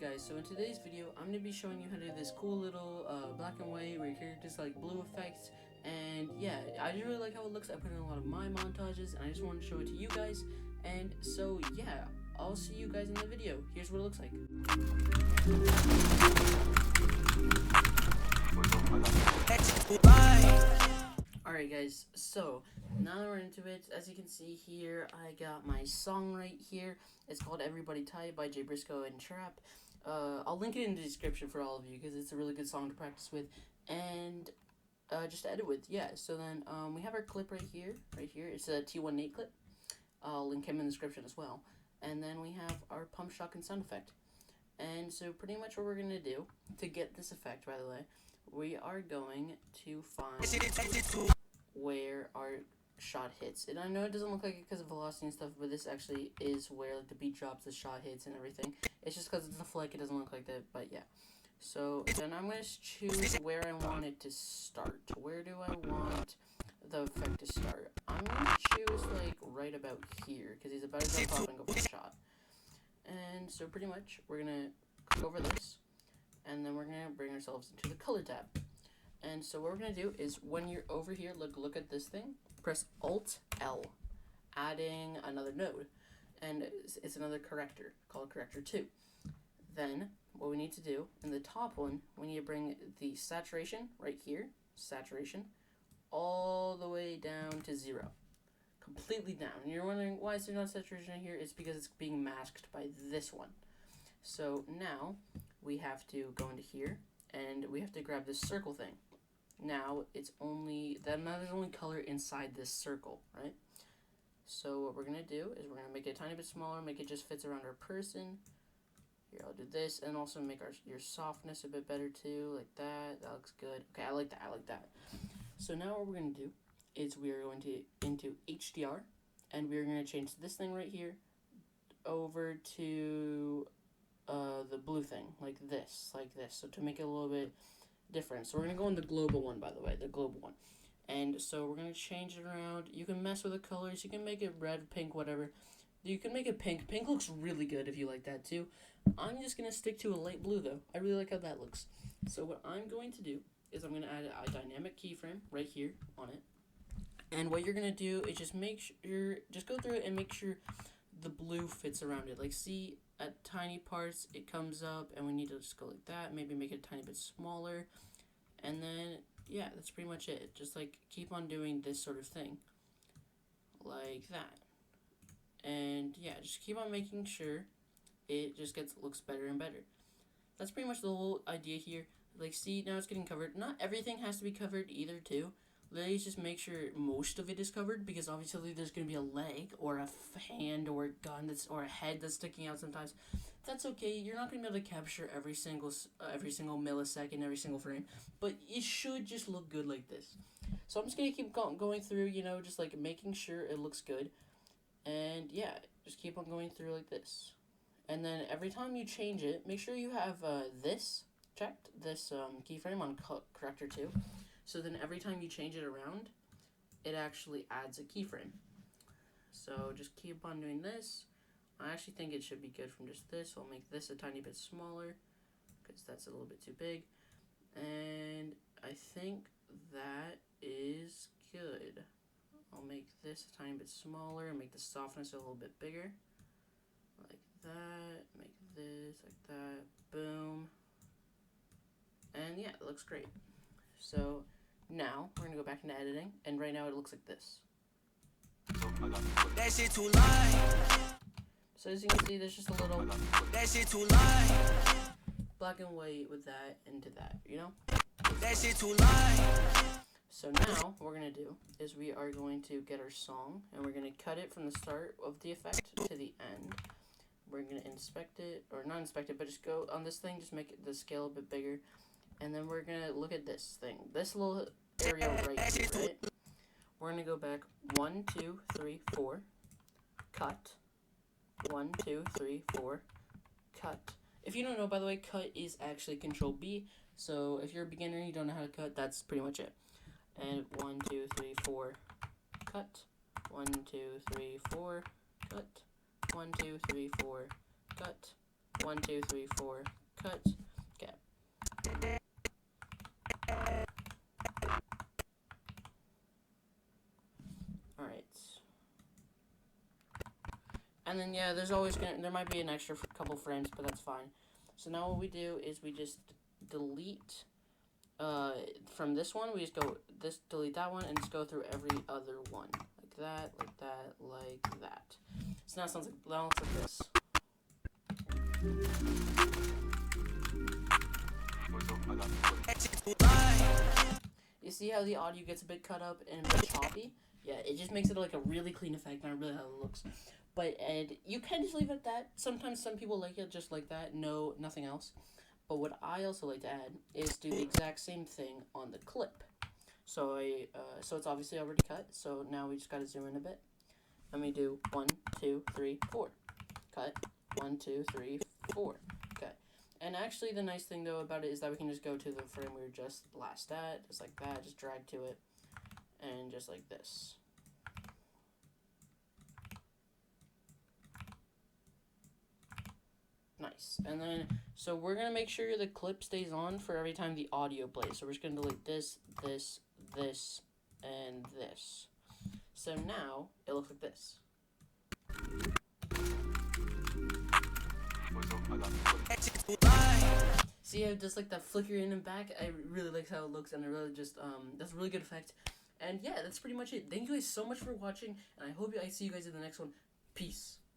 guys, so in today's video, I'm going to be showing you how to do this cool little black and white where your characters like blue effects, and yeah, I just really like how it looks. I put in a lot of my montages, and I just wanted to show it to you guys, and so yeah, I'll see you guys in the video. Here's what it looks like. Alright guys, so now that we're into it, as you can see here, I got my song right here. It's called Everybody Tie by Jay Briscoe and Trap. I'll link it in the description for all of you because it's a really good song to practice with and just to edit with. Yeah, so then we have our clip right here. It's a T1 Nate clip. I'll link him in the description as well. And then we have our pump shotgun sound effect. And so pretty much what we're going to do to get this effect, by the way, we are going to find where our shot hits. And I know it doesn't look like it because of velocity and stuff, but this actually is where like the beat drops, the shot hits, and everything. It's just because it's a flick, it doesn't look like that, but yeah. So then I'm going to choose where I want it to start. Where do I want the effect to start? I'm going to choose like right about here because he's about to jump up and go for a shot. And so pretty much we're going to click over this, and then we're going to bring ourselves into the color tab. And so what we're going to do is when you're over here, look at this thing, press Alt-L, adding another node, and it's another corrector, called corrector 2. Then what we need to do, in the top one, we need to bring the saturation, right here, saturation, all the way down to 0. Completely down. And you're wondering, why is there not saturation right here? It's because it's being masked by this one. So now we have to go into here, and we have to grab this circle thing. Now it's only there's only color inside this circle, right? So what we're gonna do is we're gonna make it a tiny bit smaller, make it just fits around our person. Here, I'll do this, and also make your softness a bit better too, like that. That looks good. Okay, I like that. So now what we're gonna do is we are going to into HDR, and we're gonna change this thing right here over to the blue thing, like this. So to make it a little bit different. So we're going to go on the global one, by the way, the global one. And so we're going to change it around. You can mess with the colors. You can make it red, pink, whatever. You can make it pink. Pink looks really good if you like that too. I'm just going to stick to a light blue though. I really like how that looks. So what I'm going to do is I'm going to add a dynamic keyframe right here on it. And what you're going to do is just go through it and make sure the blue fits around it. Like, see, at tiny parts it comes up, and we need to just go like that, maybe make it a tiny bit smaller, and then yeah, that's pretty much it. Just like keep on doing this sort of thing like that, and yeah, just keep on making sure it just looks better and better. That's pretty much the whole idea here. Like, see, now it's getting covered. Not everything has to be covered either too. Literally just make sure most of it is covered, because obviously there's going to be a leg or a hand or a gun or a head that's sticking out sometimes. That's okay. You're not going to be able to capture every single millisecond, every single frame, but it should just look good like this. So I'm just going to keep going through, just like making sure it looks good. And yeah, just keep on going through like this. And then every time you change it, make sure you have this checked, this keyframe on corrector 2. So then every time you change it around, it actually adds a keyframe. So just keep on doing this. I actually think it should be good from just this. So I'll make this a tiny bit smaller because that's a little bit too big. And I think that is good. I'll make this a tiny bit smaller and make the softness a little bit bigger. Like that. Make this like that. Boom. And yeah, it looks great. So now we're gonna go back into editing, and right now it looks like this. That shit too light. So as you can see, there's just a little that shit too light. Black and white with that into that, That shit too light. So now what we're gonna do is we are going to get our song, and we're gonna cut it from the start of the effect to the end. We're gonna inspect it, or not inspect it, but just go on this thing, just make the scale a bit bigger. And then we're going to look at this thing. This little area right here, right? We're going to go back 1, 2, 3, 4. Cut. 1, 2, 3, 4. Cut. If you don't know, by the way, cut is actually Control B. So if you're a beginner and you don't know how to cut, that's pretty much it. And 1, 2, 3, 4. Cut. 1, 2, 3, 4. Cut. 1, 2, 3, 4. Cut. 1, 2, 3, 4, cut. Okay. Alright. And then, yeah, there might be an extra couple frames, but that's fine. So now what we do is we just delete, from this one, we just delete that one, and just go through every other one. Like that, like that, like that. So now it looks like this. You see how the audio gets a bit cut up and a bit choppy? Yeah, it just makes it like a really clean effect, and I really how it looks. And you can just leave it at that. Sometimes some people like it just like that, no, nothing else. But what I also like to add is do the exact same thing on the clip. So so it's obviously already cut. So now we just gotta zoom in a bit, and we do 1, 2, 3, 4, cut. 1, 2, 3, 4, cut. And actually, the nice thing though about it is that we can just go to the frame we were just last at, just like that, just drag to it, and just like this. Nice. And then, so we're going to make sure the clip stays on for every time the audio plays. So we're just going to delete this, this, this, and this. So now, it looks like this. See how just like that flicker in and back? I really like how it looks, and I really just, that's a really good effect. And yeah, that's pretty much it. Thank you guys so much for watching, and I hope I see you guys in the next one. Peace.